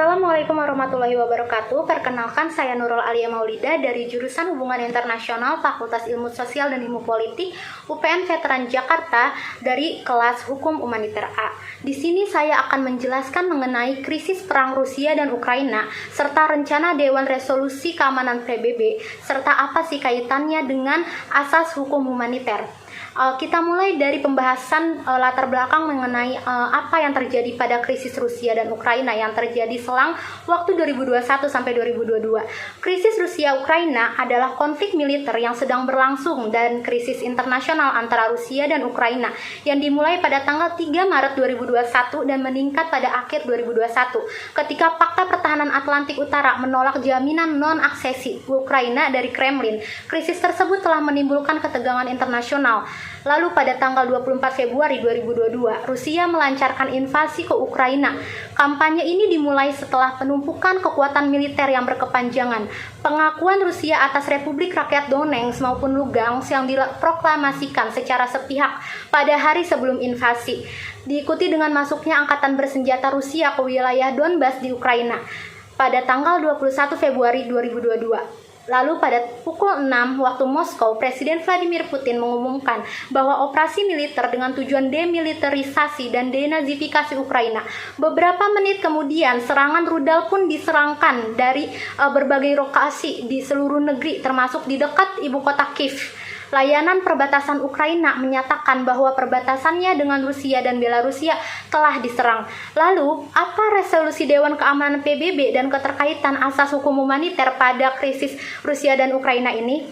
Assalamualaikum warahmatullahi wabarakatuh. Perkenalkan, saya Nurul Alia Maulida dari jurusan Hubungan Internasional Fakultas Ilmu Sosial dan Ilmu Politik UPN Veteran Jakarta dari kelas Hukum Humaniter A. Di sini saya akan menjelaskan mengenai krisis perang Rusia dan Ukraina serta rencana Dewan Resolusi Keamanan PBB serta apa sih kaitannya dengan asas hukum humaniter. Kita mulai dari pembahasan latar belakang mengenai apa yang terjadi pada krisis Rusia dan Ukraina yang terjadi selang waktu 2021 sampai 2022. Krisis Rusia-Ukraina adalah konflik militer yang sedang berlangsung dan krisis internasional antara Rusia dan Ukraina yang dimulai pada tanggal 3 Maret 2021 dan meningkat pada akhir 2021 ketika Fakta Pertahanan Atlantik Utara menolak jaminan non-aksesi Ukraina dari Kremlin. Krisis tersebut telah menimbulkan ketegangan internasional. Lalu pada tanggal 24 Februari 2022, Rusia melancarkan invasi ke Ukraina. Kampanye ini dimulai setelah penumpukan kekuatan militer yang berkepanjangan. Pengakuan Rusia atas Republik Rakyat Donetsk maupun Lugansk yang diproklamasikan secara sepihak pada hari sebelum invasi, diikuti dengan masuknya angkatan bersenjata Rusia ke wilayah Donbas di Ukraina pada tanggal 21 Februari 2022. Lalu pada pukul 6 waktu Moskow, Presiden Vladimir Putin mengumumkan bahwa operasi militer dengan tujuan demilitarisasi dan denazifikasi Ukraina. Beberapa menit kemudian, serangan rudal pun diserangkan dari berbagai lokasi di seluruh negeri, termasuk di dekat ibu kota Kiev. Layanan perbatasan Ukraina menyatakan bahwa perbatasannya dengan Rusia dan Belarusia telah diserang. Lalu, apa resolusi Dewan Keamanan PBB dan keterkaitan asas hukum humaniter pada krisis Rusia dan Ukraina ini?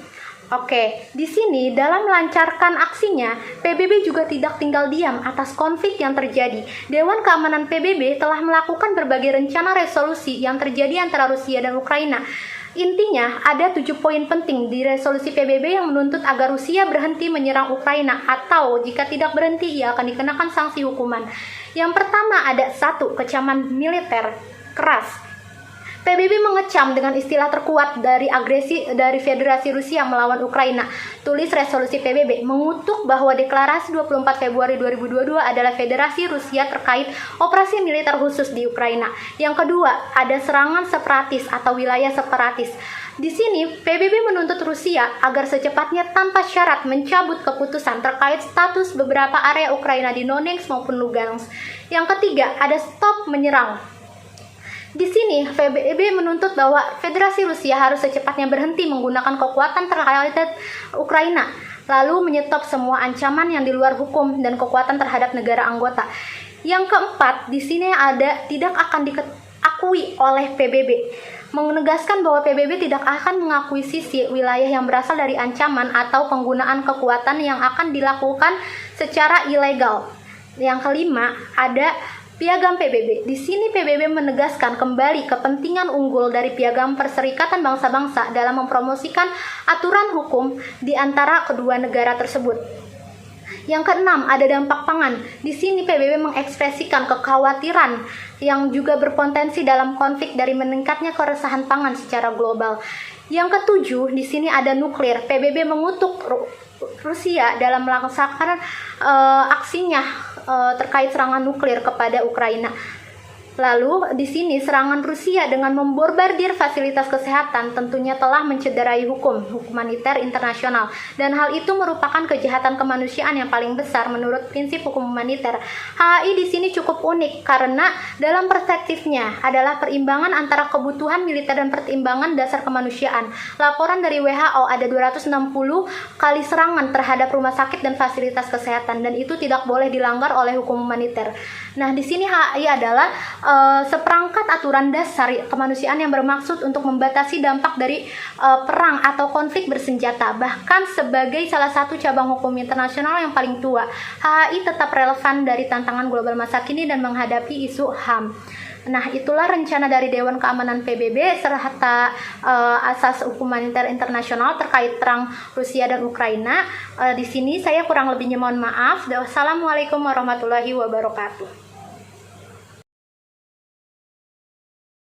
Oke, di sini dalam melancarkan aksinya, PBB juga tidak tinggal diam atas konflik yang terjadi. Dewan Keamanan PBB telah melakukan berbagai rencana resolusi yang terjadi antara Rusia dan Ukraina. Intinya, ada 7 poin penting di resolusi PBB yang menuntut agar Rusia berhenti menyerang Ukraina atau jika tidak berhenti, ia akan dikenakan sanksi hukuman. Yang pertama ada 1. Kecaman militer keras. PBB mengecam dengan istilah terkuat dari agresi dari Federasi Rusia melawan Ukraina. Tulis resolusi PBB mengutuk bahwa deklarasi 24 Februari 2022 adalah Federasi Rusia terkait operasi militer khusus di Ukraina. Yang kedua, ada serangan separatis atau wilayah separatis. Di sini, PBB menuntut Rusia agar secepatnya tanpa syarat mencabut keputusan terkait status beberapa area Ukraina di Donetsk maupun Lugansk. Yang ketiga, ada stop menyerang. Di sini, PBB menuntut bahwa Federasi Rusia harus secepatnya berhenti menggunakan kekuatan terhadap Ukraina, lalu menyetop semua ancaman yang di luar hukum dan kekuatan terhadap negara anggota. Yang keempat, di sini ada tidak akan diakui oleh PBB, menegaskan bahwa PBB tidak akan mengakui sisi wilayah yang berasal dari ancaman atau penggunaan kekuatan yang akan dilakukan secara ilegal. Yang kelima, ada Piagam PBB. Di sini PBB menegaskan kembali kepentingan unggul dari Piagam Perserikatan Bangsa-Bangsa dalam mempromosikan aturan hukum di antara kedua negara tersebut. Yang keenam, ada dampak pangan. Di sini PBB mengekspresikan kekhawatiran yang juga berpotensi dalam konflik dari meningkatnya keresahan pangan secara global. Yang ketujuh, di sini ada nuklir. PBB mengutuk Rusia dalam melaksanakan aksinya terkait serangan nuklir kepada Ukraina. Lalu di sini serangan Rusia dengan membombardir fasilitas kesehatan tentunya telah mencederai hukum humaniter internasional dan hal itu merupakan kejahatan kemanusiaan yang paling besar menurut prinsip hukum humaniter. HAI di sini cukup unik karena dalam perspektifnya adalah perimbangan antara kebutuhan militer dan pertimbangan dasar kemanusiaan. Laporan dari WHO ada 260 kali serangan terhadap rumah sakit dan fasilitas kesehatan dan itu tidak boleh dilanggar oleh hukum humaniter. Nah, di sini HAI adalah seperangkat aturan dasar kemanusiaan yang bermaksud untuk membatasi dampak dari perang atau konflik bersenjata. Bahkan sebagai salah satu cabang hukum internasional yang paling tua, HAI tetap relevan dari tantangan global masa kini dan menghadapi isu HAM. Nah, itulah rencana dari Dewan Keamanan PBB serta asas hukum humaniter internasional terkait perang Rusia dan Ukraina. Di sini saya kurang lebihnya mohon maaf. Wassalamualaikum warahmatullahi wabarakatuh.